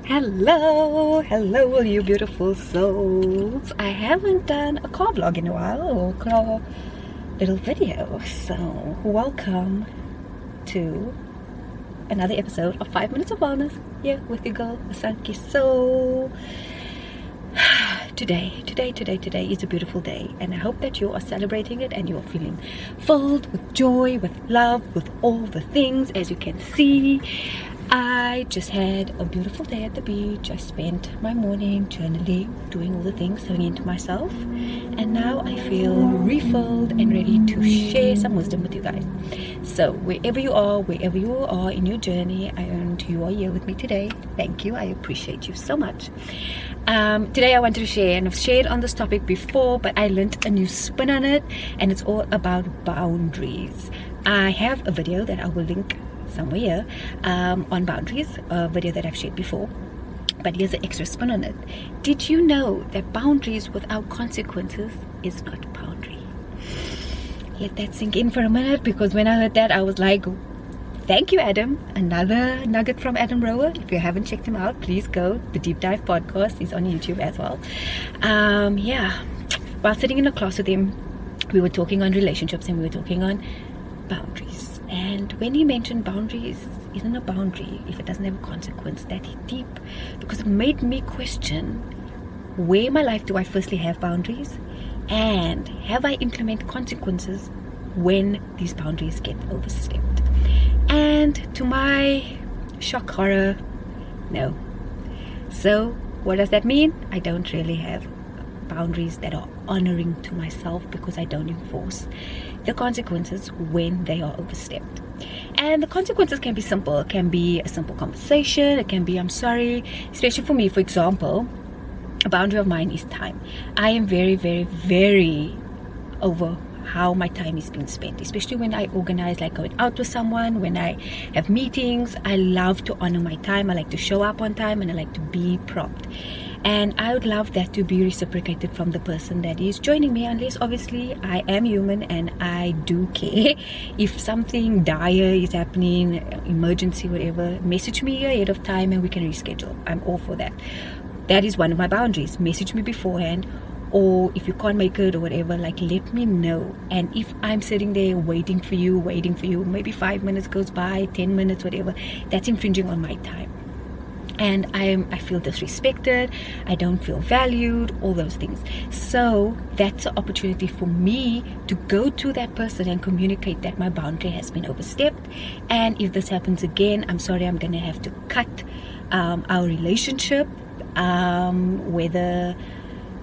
Hello, all you beautiful souls. I haven't done a car vlog in a while, or car little video, so welcome to another episode of 5 Minutes of Wellness here with your girl Asanki. So today is a beautiful day, and I hope that you are celebrating it and you are feeling filled with joy, with love, with all the things. As you can see, I just had a beautiful day at the beach. I spent my morning journaling, doing all the things, sewing into myself, and now I feel refilled and ready to share some wisdom with you guys. So wherever you are in your journey, and you are here with me today, thank you. I appreciate you so much. Today I wanted to share, and I've shared on this topic before, but I learned a new spin on it, and it's all about boundaries. I have a video that I will link somewhere here on boundaries, a video that I've shared before, but here's an extra spin on it. Did you know that boundaries without consequences is not boundary? Let that sink in for a minute, because when I heard that, I was like, thank you, Adam. Another nugget from Adam Rower. If you haven't checked him out, please go. The Deep Dive podcast is on YouTube as well. While sitting in a class with him, we were talking on relationships and we were talking on boundaries. And when he mentioned boundaries isn't a boundary if it doesn't have a consequence, that hit deep, because it made me question, where in my life do I firstly have boundaries, and have I implemented consequences when these boundaries get overstepped? And to my shock horror, no. So what does that mean? I don't really have boundaries that are honoring to myself, because I don't enforce the consequences when they are overstepped. And the consequences can be simple. It can be a simple conversation. It can be, I'm sorry. Especially for me, for example, a boundary of mine is time. I am very over how my time is being spent, especially when I organize, like going out with someone, when I have meetings. I love to honor my time. I like to show up on time, and I like to be prompt. And I would love that to be reciprocated from the person that is joining me, unless obviously I am human and I do care. If something dire is happening, emergency, whatever, message me ahead of time and we can reschedule. I'm all for that. That is one of my boundaries. Message me beforehand, or if you can't make it or whatever, like, let me know. And if I'm sitting there waiting for you, maybe 5 minutes goes by, 10 minutes, whatever, that's infringing on my time. And I feel disrespected, I don't feel valued, all those things. So that's an opportunity for me to go to that person and communicate that my boundary has been overstepped. And if this happens again, I'm sorry, I'm going to have to cut our relationship, whether,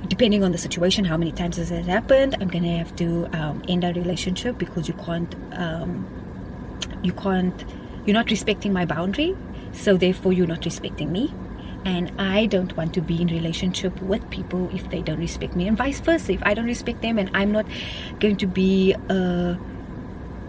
depending on the situation, how many times this has happened, I'm going to have to end our relationship, because you're not respecting my boundary. So therefore you're not respecting me, and I don't want to be in relationship with people if they don't respect me, and vice versa. If I don't respect them and I'm not going to be a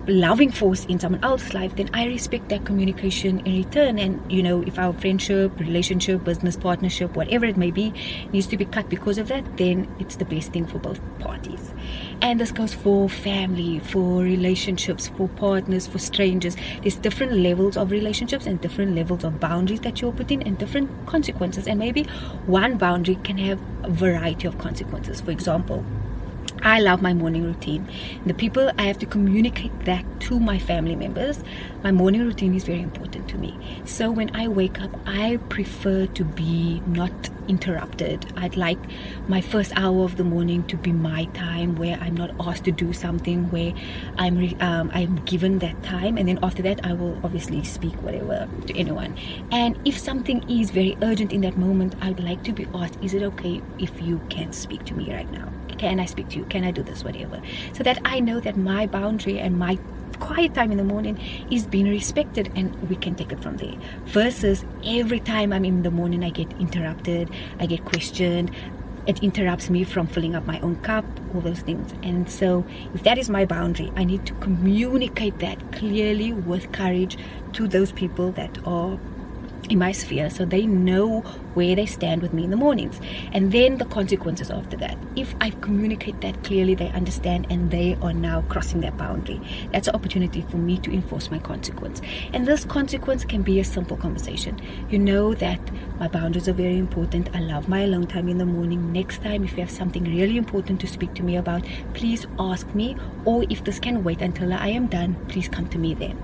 loving force in someone else's life, then I respect that communication in return. And if our friendship, relationship, business partnership, whatever it may be, needs to be cut because of that, then it's the best thing for both parties. And this goes for family, for relationships, for partners, for strangers. There's different levels of relationships and different levels of boundaries that you'll put in, and different consequences. And maybe one boundary can have a variety of consequences. For example, I love my morning routine. The people, I have to communicate that to my family members. My morning routine is very important to me. So when I wake up, I prefer to be not interrupted. I'd like my first hour of the morning to be my time, where I'm not asked to do something, where I'm given that time, and then after that I will obviously speak whatever to anyone. And if something is very urgent in that moment, I'd like to be asked, is it okay if you can speak to me right now? Can I speak to you? Can I do this? Whatever. So that I know that my boundary and my quiet time in the morning is being respected, and we can take it from there. Versus every time I'm in the morning, I get interrupted, I get questioned, it interrupts me from filling up my own cup, all those things. And so if that is my boundary, I need to communicate that clearly with courage to those people that are in my sphere, so they know where they stand with me in the mornings. And then the consequences after that, if I communicate that clearly, they understand, and they are now crossing that boundary. That's an opportunity for me to enforce my consequence. And this consequence can be a simple conversation. You know that my boundaries are very important. I love my alone time in the morning. Next time, if you have something really important to speak to me about, please ask me, or if this can wait until I am done, please come to me then.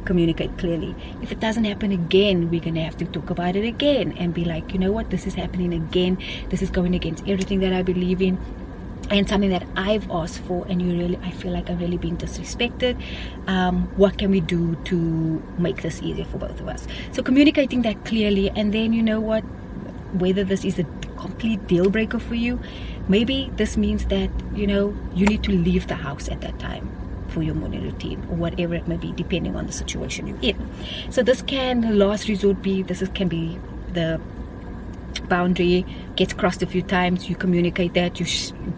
Communicate clearly. If it doesn't happen again, we're gonna have to talk about it again and be like, you know what, this is happening again, this is going against everything that I believe in and something that I've asked for, and I feel like I'm really being disrespected. What can we do to make this easier for both of us? So communicating that clearly, and then you know what, whether this is a complete deal breaker for you, maybe this means that you need to leave the house at that time for your morning routine, or whatever it may be, depending on the situation you're in. So this can last resort be, can be the boundary gets crossed a few times, you communicate that, you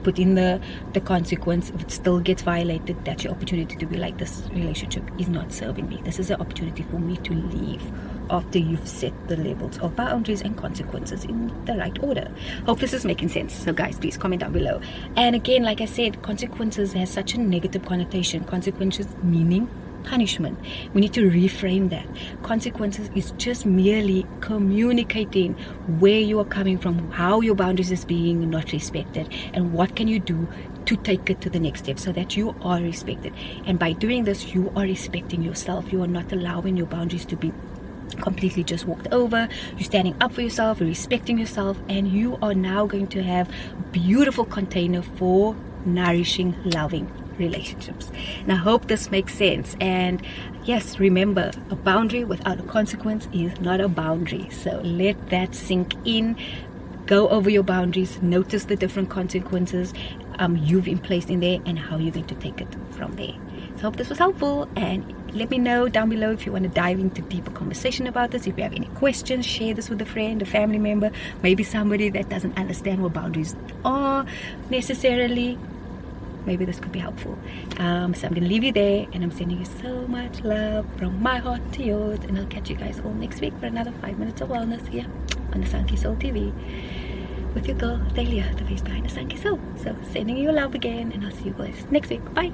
put in the consequence. If it still gets violated, that's your opportunity to be like, this relationship is not serving me. This is an opportunity for me to leave, after you've set the levels of boundaries and consequences in the right order. Hope this is making sense. So guys, please comment down below. And again, like I said, consequences has such a negative connotation. Consequences meaning punishment. We need to reframe that. Consequences is just merely communicating where you are coming from, how your boundaries is being not respected, and what can you do to take it to the next step so that you are respected. And by doing this, you are respecting yourself. You are not allowing your boundaries to be completely just walked over. You're standing up for yourself, you're respecting yourself, and you are now going to have a beautiful container for nourishing, loving relationships. And I hope this makes sense. And yes, remember, a boundary without a consequence is not a boundary. So let that sink in. Go over your boundaries, notice the different consequences you've in place in there, and how you're going to take it from there. So I hope this was helpful, and let me know down below if you want to dive into deeper conversation about this. If you have any questions, share this with a friend, a family member, maybe somebody that doesn't understand what boundaries are necessarily. Maybe this could be helpful. So I'm going to leave you there, and I'm sending you so much love from my heart to yours, and I'll catch you guys all next week for another 5 minutes of wellness here on the Sanky Soul TV with your girl Dahlia, the face behind the Sanky Soul. So sending you love again, and I'll see you guys next week. Bye.